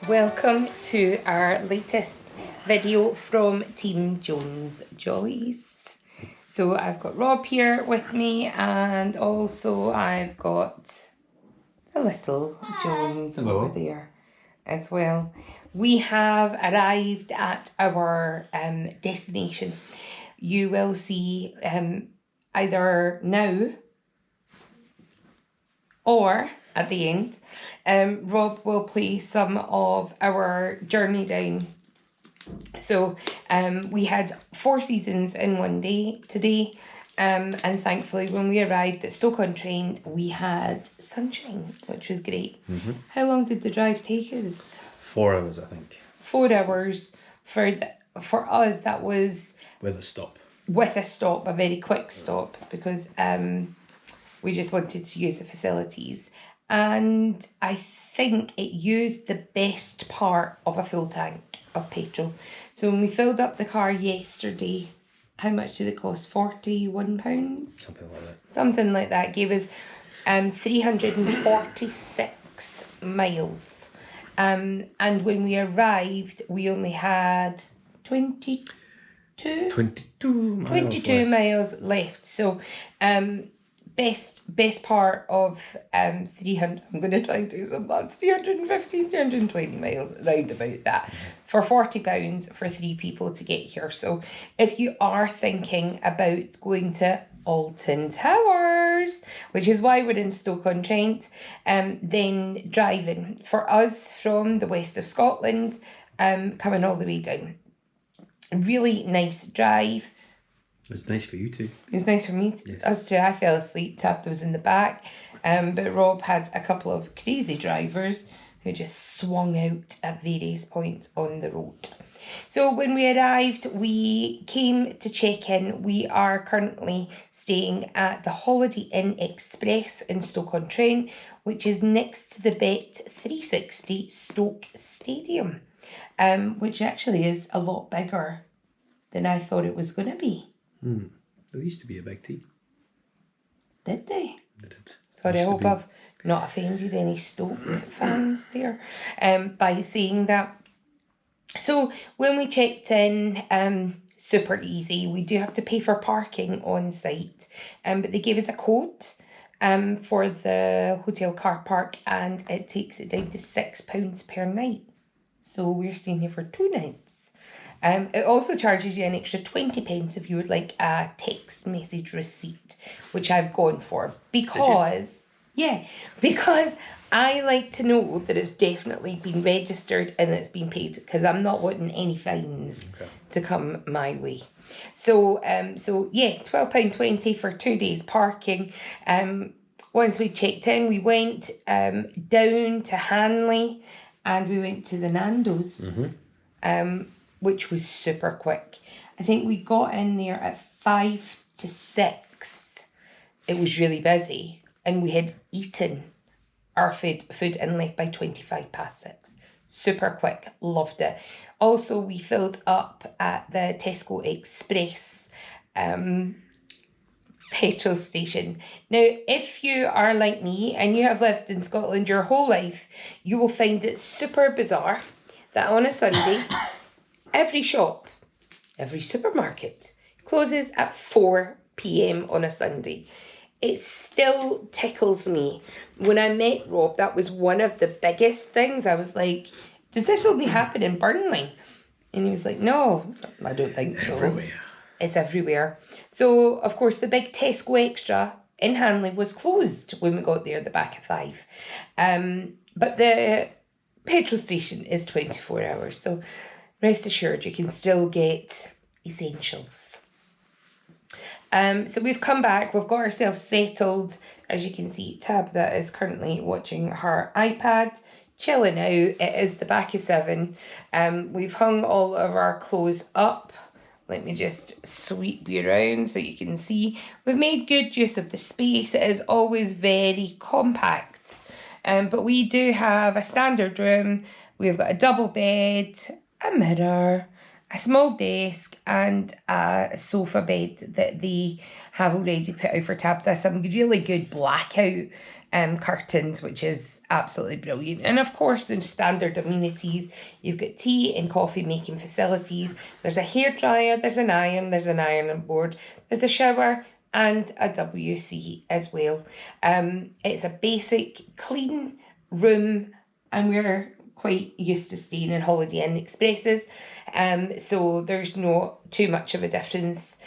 Welcome to our latest video from Team Jones Jollies. So I've got Rob here with me, and also I've got the little Jones over there as well. We have arrived at our destination. You will see either now or at the end, Rob will play some of our journey down. So we had 4 seasons in one day today, and thankfully when we arrived at Stoke-on-Trent we had sunshine, which was great. How long did the drive take us? 4 hours, I think. 4 hours. For us, that was With a stop. A very quick stop, because we just wanted to use the facilities. And I think it used the best part of a full tank of petrol. So when we filled up the car yesterday, how much did it cost? £41? Something like that. Something like that. Gave us 346 miles. And when we arrived, we only had 22 miles left. So best part of 300, I'm going to try and do some maths, 315, 320 miles, round about that, for £40 for 3 people to get here. So if you are thinking about going to Alton Towers, which is why we're in Stoke-on-Trent, then driving. For us from the west of Scotland, coming all the way down. Really nice drive. It was nice for you too. It was nice for me, us too. I fell asleep, Tabitha was in the back, but Rob had a couple of crazy drivers who just swung out at various points on the road. So when we arrived, we came to check in. We are currently staying at the Holiday Inn Express in Stoke-on-Trent, which is next to the Bet360 Stoke Stadium, which actually is a lot bigger than I thought it was going to be. There used to be a big team. Did they? They did. Sorry, I hope I've not offended any Stoke fans there by saying that. So when we checked in, super easy. We do have to pay for parking on site, but they gave us a code for the hotel car park, and it takes it down to £6 per night. So we're staying here for 2 nights. It also charges you an extra 20p if you would like a text message receipt, which I've gone for because I like to know that it's definitely been registered and it's been paid, because I'm not wanting any fines to come my way. So £12.20 for 2 days parking. Once we checked in, we went down to Hanley and we went to the Nando's. Which was super quick. I think we got in there at 5 to 6. It was really busy, and we had eaten our food and left by 6:25. Super quick, loved it. Also, we filled up at the Tesco Express petrol station. Now, if you are like me and you have lived in Scotland your whole life, you will find it super bizarre that on a Sunday, every shop, every supermarket closes at 4 p.m. on a Sunday. It still tickles me. When I met Rob, that was one of the biggest things. I was like, does this only happen in Burnley? And he was like, no, I don't think so. Everywhere. It's everywhere. So, of course, the big Tesco Extra in Hanley was closed when we got there at the back of 5. But the petrol station is 24 hours. So rest assured, you can still get essentials. So we've come back, we've got ourselves settled. As you can see, Tabitha is currently watching her iPad, chilling out. It is the back of 7. We've hung all of our clothes up. Let me just sweep you around so you can see. We've made good use of the space. It is always very compact. But we do have a standard room. We've got a double bed, a mirror, a small desk and a sofa bed that they have already put out for Tabitha. Some really good blackout curtains, which is absolutely brilliant. And of course, the standard amenities, you've got tea and coffee making facilities. There's a hairdryer, there's an ironing board, there's a shower and a WC as well. It's a basic clean room, and we're quite used to staying in Holiday Inn Expresses, so there's not too much of a difference.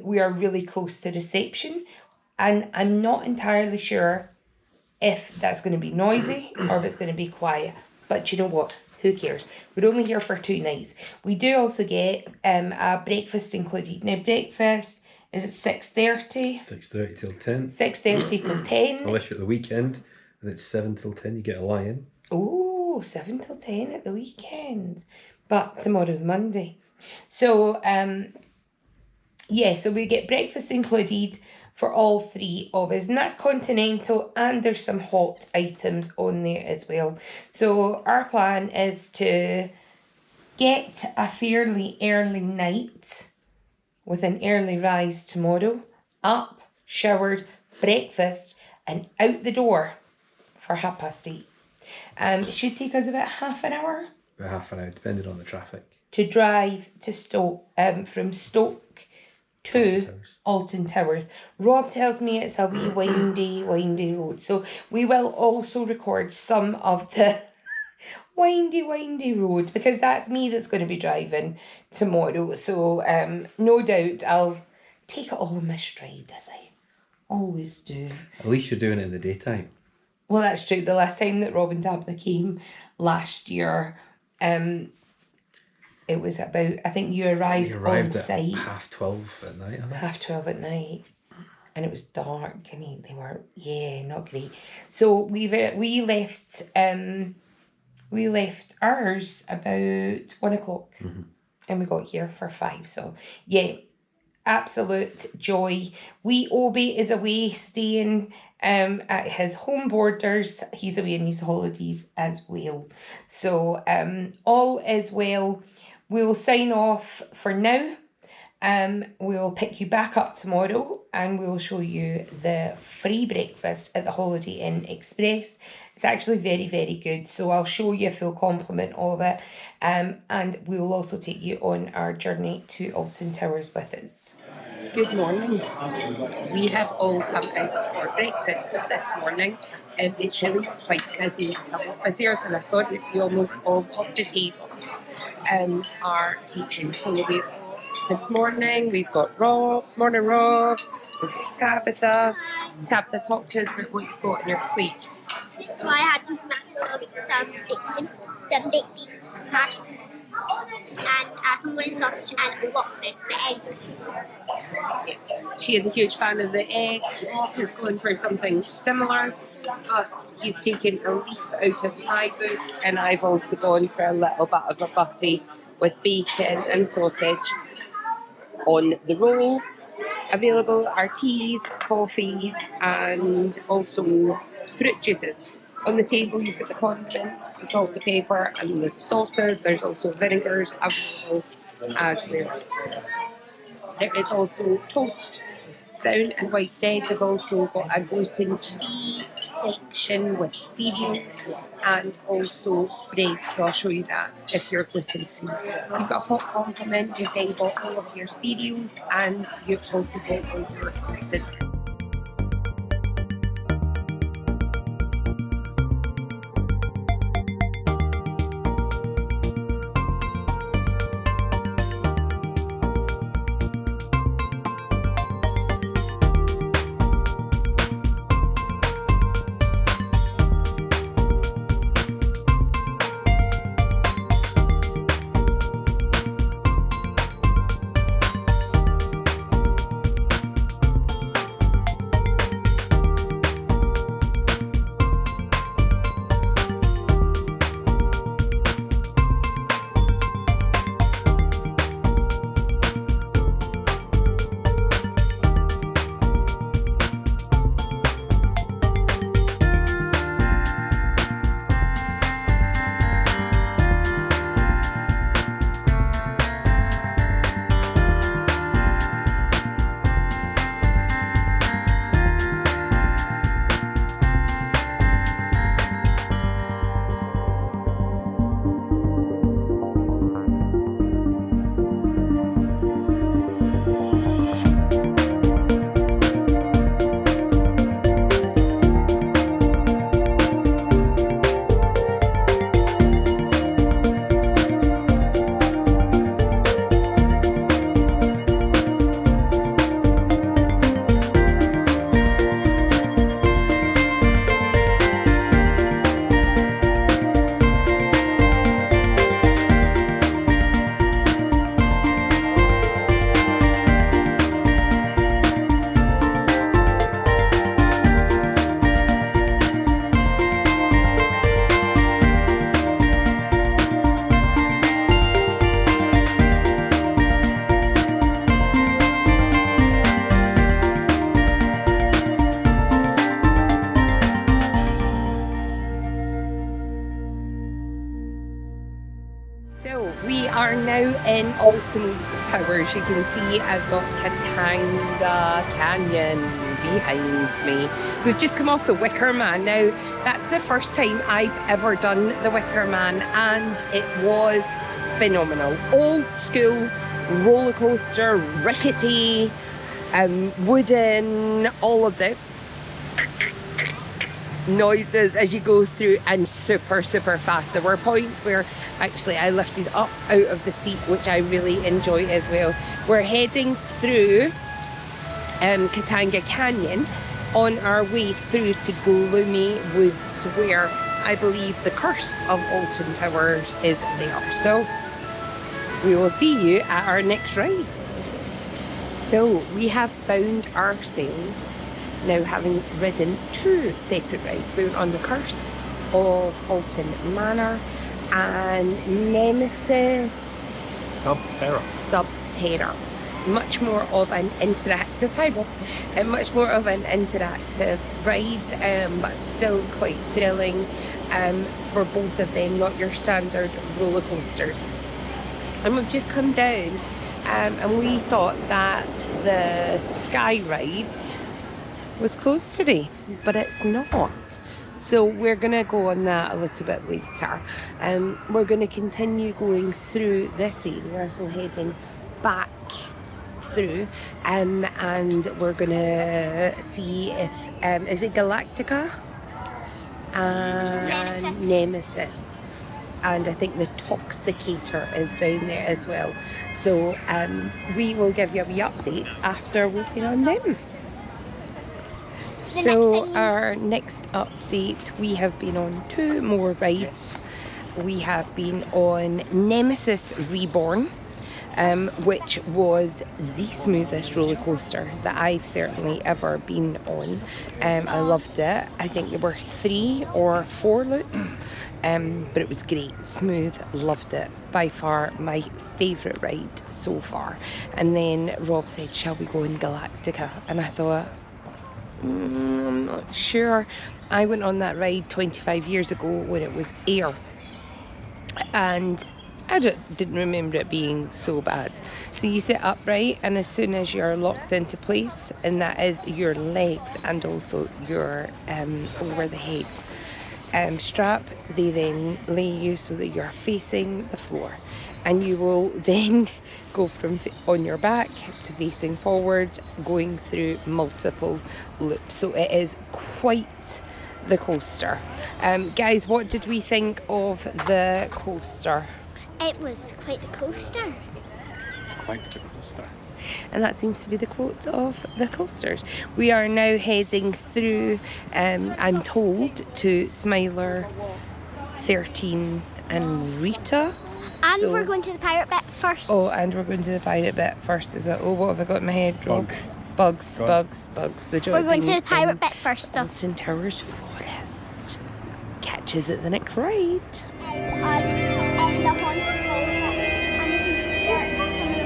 We are really close to reception, and I'm not entirely sure if that's going to be noisy or if it's going to be quiet, but you know what, who cares? We're only here for 2 nights. We do also get a breakfast included. Now breakfast is at 6:30. 6:30 till 10. 6:30 till 10. Unless you're at the weekend and it's 7 till 10, you get a lie-in. Oh, 7 till 10 at the weekend. But tomorrow's Monday. So, so we get breakfast included for all 3 of us. And that's continental, and there's some hot items on there as well. So our plan is to get a fairly early night with an early rise tomorrow. Up, showered, breakfast, and out the door for 8:30. It should take us about half an hour. About half an hour, depending on the traffic. To drive to Stoke, from Stoke to Alton Towers. Rob tells me it's a wee windy road. So we will also record some of the windy road, because that's me that's going to be driving tomorrow. So no doubt I'll take it all in my stride, as I always do. At least you're doing it in the daytime. Well, that's true. The last time that Rob and Tabitha came last year, it was about, I think you arrived on site at 12:30 at night. 12:30 at night, and it was dark, and they were not great. So we left ours about 1:00, and we got here for 5. So absolute joy. Wee Obi is away staying at his home borders. He's away on his holidays as well. So all is well. We'll sign off for now. We'll pick you back up tomorrow, and we'll show you the free breakfast at the Holiday Inn Express. It's actually very, very good. So I'll show you a full complement of it. And we will also take you on our journey to Alton Towers with us. Good morning. We have all come out for breakfast this morning. It's really quite busy. It's a lot busier than I thought. We almost all of the tables are taken. So this morning we've got Rob. Morning, Rob. We've got Tabitha. Tabitha, talk to us about what you've got in your plate. So I had some tomato, some bacon, some baked beans, some hash, and some wing sausage, and lots of eggs. The eggs. Yeah. She is a huge fan of the eggs. Rob is going for something similar, but he's taken a leaf out of my book, and I've also gone for a little bit of a butty with bacon and sausage on the roll. Available are teas, coffees, and also fruit juices. On the table you've got the condiments, the salt, the pepper, and the sauces. There's also vinegars available as well. There is also toast, brown and white bread. We've also got a gluten-free section with cereal and also bread, so I'll show you that if you're gluten-free. You've got a hot complement, you've then got all of your cereals, and you've also got all your toasted. now in Alton Towers. You can see I've got Katanga Canyon behind me. We've just come off the Wicker Man. Now, that's the first time I've ever done the Wicker Man, and it was phenomenal. Old school roller coaster, rickety, wooden, all of the noises as you go through, and super fast. There were points where actually I lifted up out of the seat, which I really enjoy as well. We're heading through Katanga Canyon on our way through to Gloomy Woods, where I believe the curse of Alton Towers is there. So we will see you at our next ride. So we have found ourselves now having ridden 2 separate rides. We went on the Curse of Alton Manor and Nemesis Subterra. Much more of an interactive much more of an interactive ride, but still quite thrilling for both of them, not your standard roller coasters. And we've just come down and we thought that the Sky Ride was closed today, but it's not. So we're gonna go on that a little bit later. We're gonna continue going through this area, so heading back through, and we're gonna see if is it Galactica and Nemesis, and I think the Toxicator is down there as well. So we will give you a wee update after we've been on them. So our next update, we have been on 2 more rides. We have been on Nemesis Reborn, which was the smoothest roller coaster that I've certainly ever been on. I loved it. I think there were 3 or 4 loops, but it was great, smooth, loved it. By far my favourite ride so far. And then Rob said, shall we go in Galactica? And I thought, I'm not sure. I went on that ride 25 years ago when it was air, and I didn't remember it being so bad. So you sit upright, and as soon as you're locked into place, and that is your legs and also your over the head strap, they then lay you so that you're facing the floor, and you will then go from on your back to facing forward, going through multiple loops. So it is quite the coaster. Guys, what did we think of the coaster? It was quite the coaster. It's quite the coaster. And that seems to be the quote of the coasters. We are now heading through, I'm told, to Smiler 13 and Rita. And So- we're going to the pirate bit first. Oh, and we're going to the pirate bit first, is it? Oh, what have I got in my head, Rob? Bugs. The We're going to the pirate in bit first, though. Alton Towers Forest. Catch us at the next ride. And the haunted house. And you can hear some of them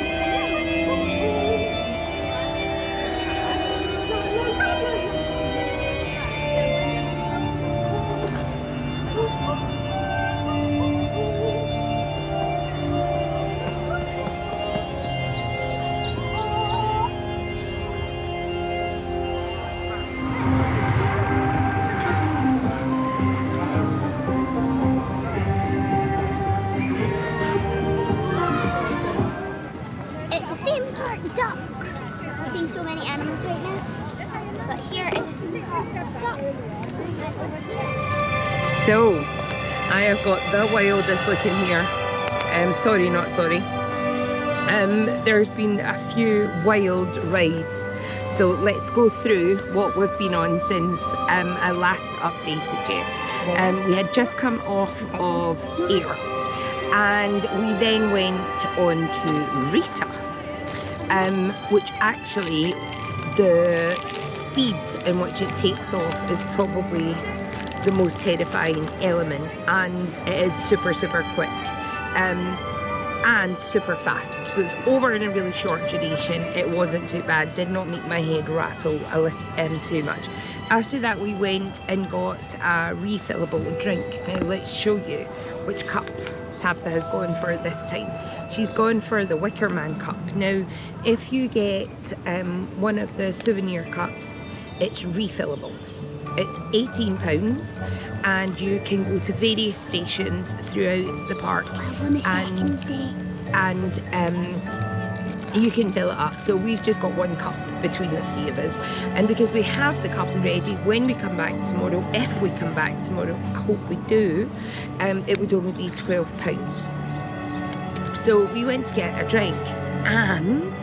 It's a theme park duck. We're seeing so many animals right now. But here is a theme park duck. So, I have got the wildest looking here. Sorry, not sorry. There's been a few wild rides. So let's go through what we've been on since I last updated you. We had just come off of air, and we then went on to Rita, which actually the speed in which it takes off is probably the most terrifying element, and it is super quick. and super fast. So it's over in a really short duration. It wasn't too bad, did not make my head rattle too much. After that we went and got a refillable drink. Now let's show you which cup Tabitha has gone for this time. She's gone for the Wicker Man cup. Now if you get one of the souvenir cups, it's refillable. It's £18 and you can go to various stations throughout the park and you can fill it up. So we've just got one cup between the three of us, and because we have the cup ready when we come back tomorrow, if we come back tomorrow, I hope we do, it would only be £12. So we went to get a drink and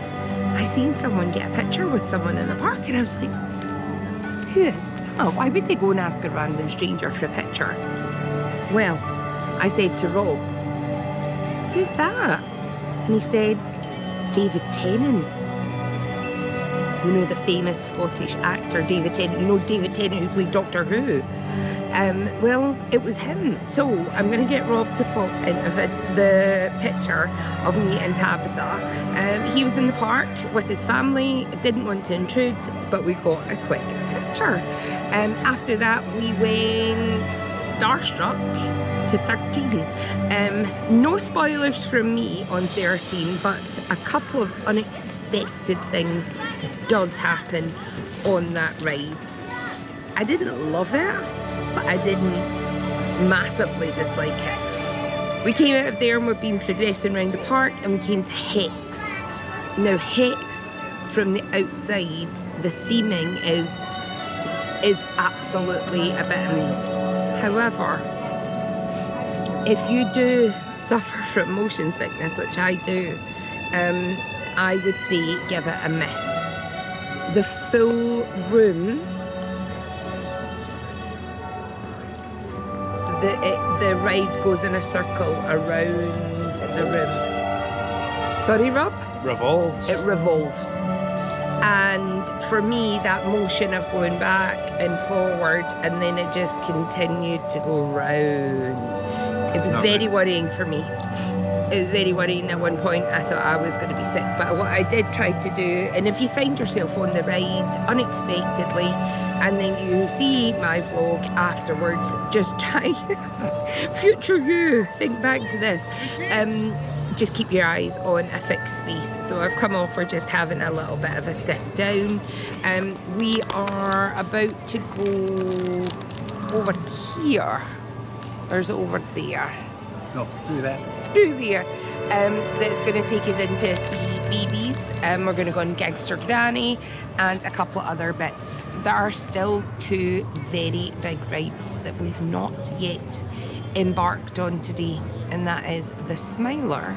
I seen someone get a picture with someone in the park and I was like, who is that? Why would they go and ask a random stranger for a picture? Well, I said to Rob, who's that? And he said, it's David Tennant. You know, the famous Scottish actor David Tennant. You know David Tennant who played Doctor Who? Well, it was him. So I'm going to get Rob to pop in the picture of me and Tabitha. He was in the park with his family, didn't want to intrude, but we got a quick picture. After that we went starstruck to 13. No spoilers from me on 13, but a couple of unexpected things does happen on that ride. I didn't love it, but I didn't massively dislike it. We came out of there and we've been progressing around the park and we came to Hex. Now Hex, from the outside, the theming is absolutely a bit of me. However, if you do suffer from motion sickness, which I do, I would say give it a miss. The full room, the ride goes in a circle around the room. Sorry, Rob? Revolves. It revolves. And for me, that motion of going back and forward and then it just continued to go round. It was very worrying for me. It was very worrying. At one point I thought I was going to be sick, but what I did try to do, and if you find yourself on the ride unexpectedly and then you see my vlog afterwards, just try, future you, think back to this, just keep your eyes on a fixed space. So I've come off for just having a little bit of a sit down. We are about to go over here. There's over there. No, through that. Through there. That's going to take us into CBeebies. We're going to go on Gangster Granny and a couple of other bits. There are still two very big rides that we've not yet embarked on today, and that is the Smiler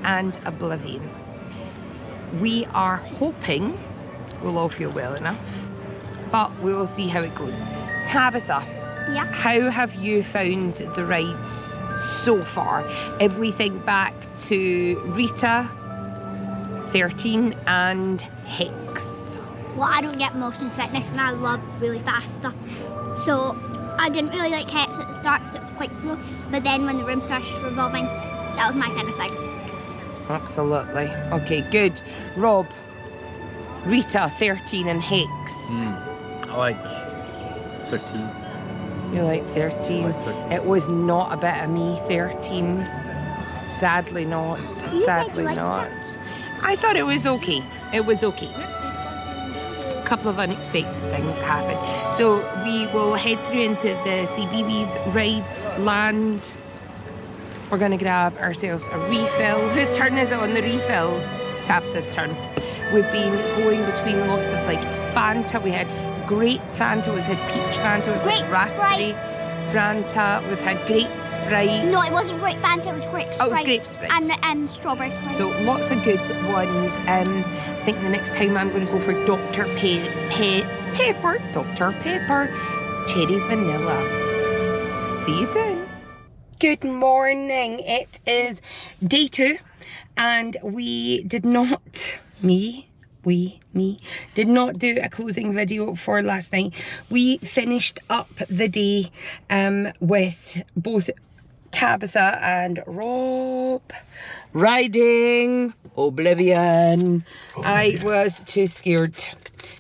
and Oblivion. We are hoping we'll all feel well enough, but we will see how it goes. Tabitha, Yeah. how have you found the rides so far? If we think back to Rita, 13 and Hex. Well, I don't get motion sickness and I love really fast stuff. So I didn't really like Hex at the start because it was quite slow. But then when the room started revolving, that was my kind of thing. Absolutely. Okay, good. Rob, Rita, 13 and Hex. I like 13. You like 13? I like 13. It was not a bit of me, 13. Sadly not. You said Sadly you liked not. I thought it was okay. It was okay. A couple of unexpected things happened. So we will head through into the CBeebies rides land. We're going to grab ourselves a refill. Whose turn is it on the refills? Tabitha's turn. We've been going between lots of like Fanta. We had grape Fanta, we've had peach Fanta, we've Grape had raspberry Fanta, we've had grape Sprite. No, it wasn't grape Fanta, it was grape Sprite. Oh, it was grape Sprite. And strawberry Sprite. So lots of good ones. I think the next time I'm going to go for Dr. Pepper, Dr. Pepper, Cherry Vanilla. See you soon. Good morning. It is day 2 and we did not, me did not do a closing video for last night. We finished up the day with both Tabitha and Rob riding Oblivion. I was too scared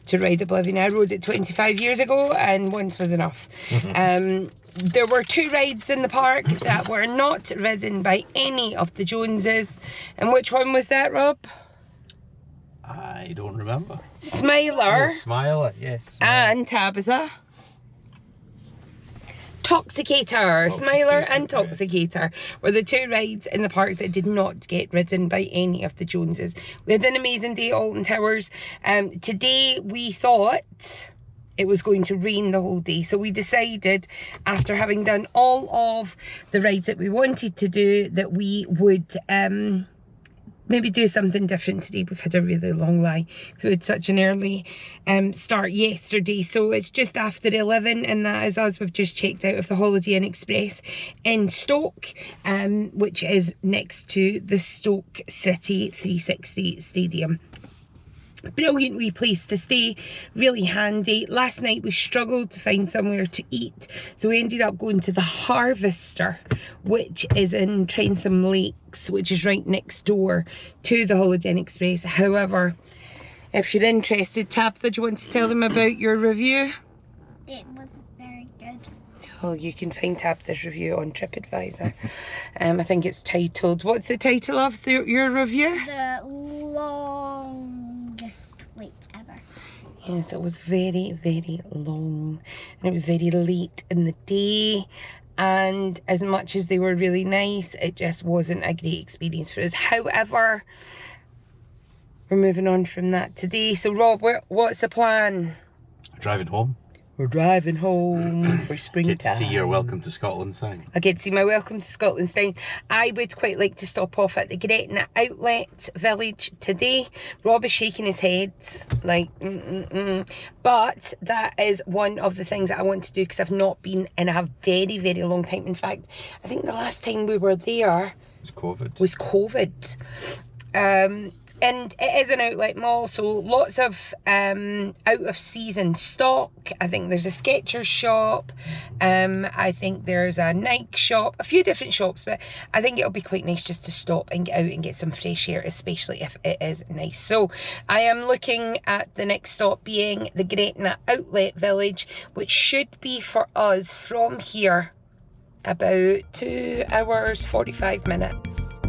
to ride Oblivion. I rode it 25 years ago and once was enough. There were 2 rides in the park that were not ridden by any of the Joneses. And which one was that, Rob? I don't remember. Smiler. Oh, Smiler, yes. And Tabitha. Toxicator. Smiler and Toxicator were the 2 rides in the park that did not get ridden by any of the Joneses. We had an amazing day at Alton Towers. Today we thought it was going to rain the whole day, so we decided, after having done all of the rides that we wanted to do, that we would maybe do something different today. We've had a really long lie, so we had such an early start yesterday, so it's just after 11 and that is us. We've just checked out of the Holiday Inn Express in Stoke, which is next to the Stoke City 360 Stadium. Brilliant wee place to stay, really handy. Last night we struggled to find somewhere to eat, so we ended up going to the Harvester, which is in Trentham Lakes, which is right next door to the Holiday Inn Express. However, if you're interested, Tabitha, do you want to tell them about your review? It was very good. Oh, you can find Tabitha's review on TripAdvisor. I think it's titled, what's the title of your review? The longest wait ever. Yes, it was very, very long, and it was very late in the day, and as much as they were really nice, it just wasn't a great experience for us. However, we're moving on from that today. So Rob, what's the plan? Driving home. We're driving home for springtime. Get to see your Welcome to Scotland sign. I get to see my Welcome to Scotland sign. I would quite like to stop off at the Gretna outlet village today. Rob is shaking his head like but that is one of the things that I want to do, because I've not been in a very, very long time. In fact, I think the last time we were there was COVID. And it is an outlet mall, so lots of out of season stock. I think there's a Skechers shop, I think there's a Nike shop, a few different shops, but I think it'll be quite nice just to stop and get out and get some fresh air, especially if it is nice. So I am looking at the next stop being the Gretna outlet village, which should be for us from here about 2 hours 45 minutes.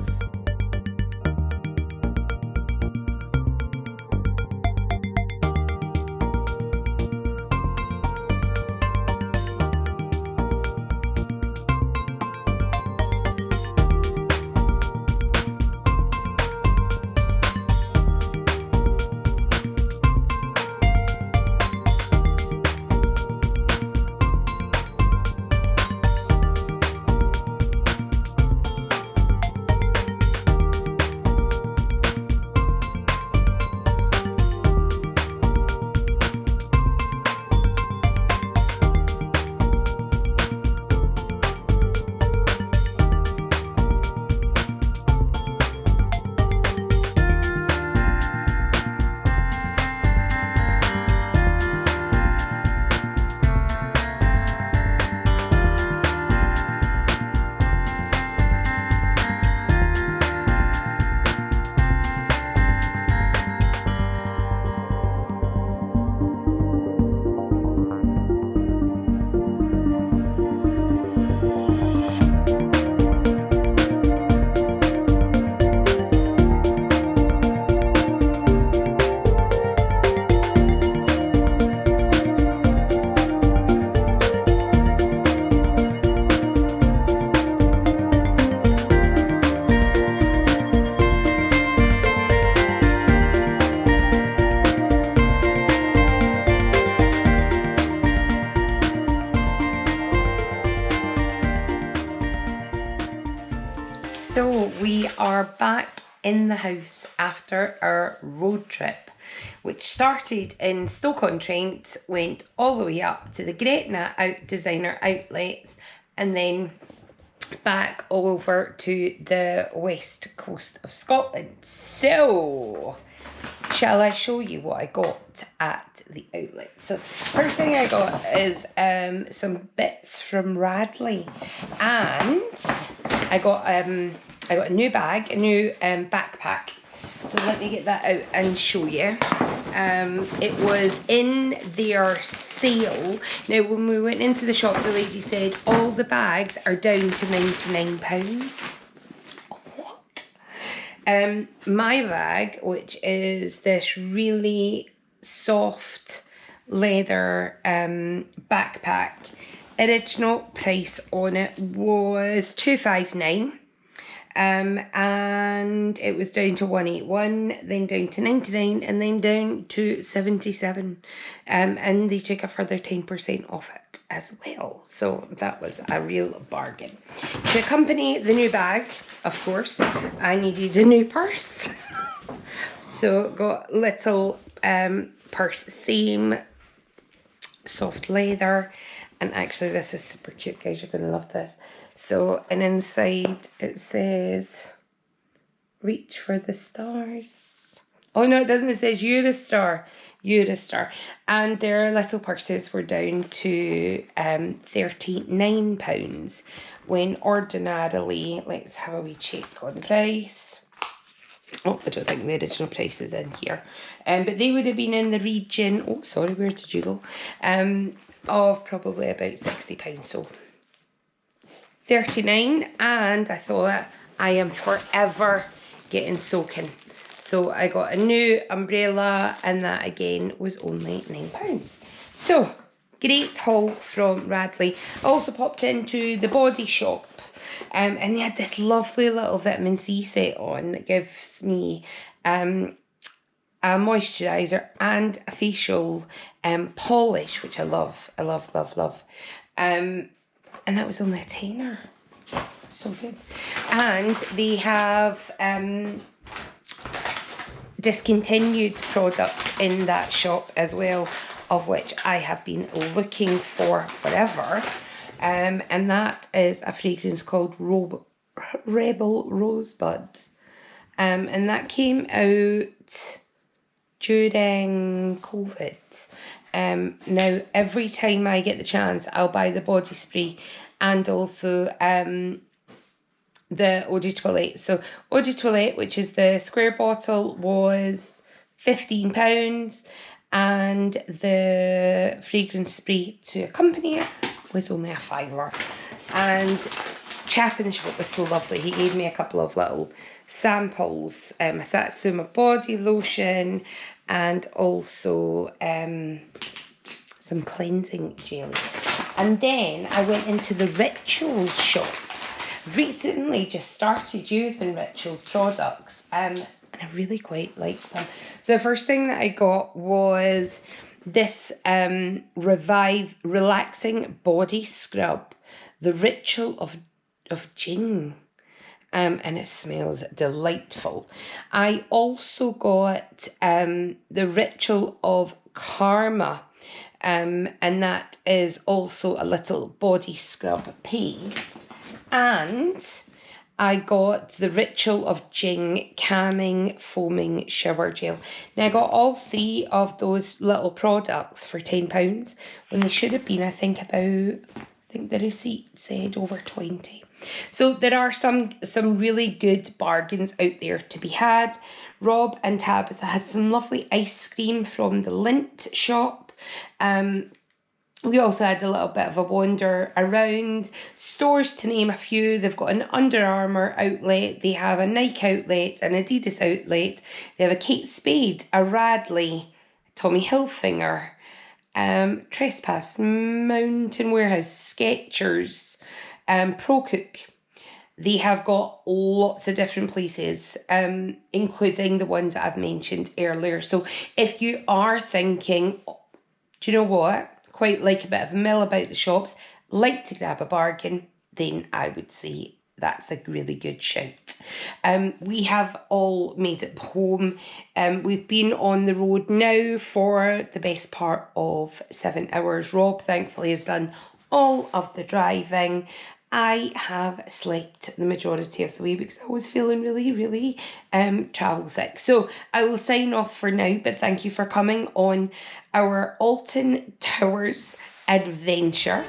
So we are back in the house after our road trip, which started in Stoke-on-Trent, went all the way up to the Gretna designer outlets, and then back all over to the west coast of Scotland. So shall I show you what I got at the outlet? So first thing I got is some bits from Radley, and I got a new bag, a new backpack. So let me get that out and show you. It was in their sale. Now when we went into the shop, the lady said all the bags are down to £99. What? My bag, which is this really soft leather backpack, original price on it was £259. And it was down to 181, then down to 99, and then down to 77. And they took a further 10% off it as well. So that was a real bargain. To accompany the new bag, of course, I needed a new purse. So got little purse, same soft leather. And actually this is super cute, guys, you're gonna love this. So, and inside it says, reach for the stars. Oh no, it doesn't, it says Eurostar. Eurostar. And their little purses were down to £39, when ordinarily, let's have a wee check on price. Oh, I don't think the original price is in here. But they would have been in the region, oh sorry, where did you go? Of probably about £60. So 39, and I thought I am forever getting soaking. So I got a new umbrella, and that again was only £9. So great haul from Radley. I also popped into the Body Shop, and they had this lovely little vitamin C set on that gives me a moisturiser and a facial polish, which I love. I love, love, love. And that was only a tenner. So good. And they have discontinued products in that shop as well, of which I have been looking for forever. And that is a fragrance called Rebel Rosebud. And that came out during COVID. Now every time I get the chance, I'll buy the body spray and also the Eau de Toilette. So Eau de Toilette, which is the square bottle, was £15, and the fragrance spray to accompany it was only a £5. And chap in the shop was so lovely. He gave me a couple of little samples, a Satsuma body lotion, and also some cleansing jelly. And then I went into the Rituals shop. Recently just started using Rituals products, and I really quite like them. So the first thing that I got was this relaxing body scrub, the Ritual of Jing. And it smells delightful. I also got the Ritual of Karma, and that is also a little body scrub paste. And I got the Ritual of Jing Calming Foaming Shower Gel. Now I got all three of those little products for £10, when they should have been, I think the receipt said over 20. So there are some really good bargains out there to be had. Rob and Tabitha had some lovely ice cream from the Lint shop. We also had a little bit of a wander around stores, to name a few. They've got an Under Armour outlet, they have a Nike outlet, an Adidas outlet, they have a Kate Spade, a Radley, Tommy Hilfiger, Trespass, Mountain Warehouse, Skechers, Pro Cook. They have got lots of different places, including the ones that I've mentioned earlier. So if you are thinking, do you know what, quite like a bit of a mill about the shops, like to grab a bargain, then I would say that's a really good shout. We have all made it home. We've been on the road now for the best part of 7 hours. Rob thankfully has done all of the driving, I have slept the majority of the way because I was feeling really, really travel sick. So I will sign off for now, but thank you for coming on our Alton Towers adventure.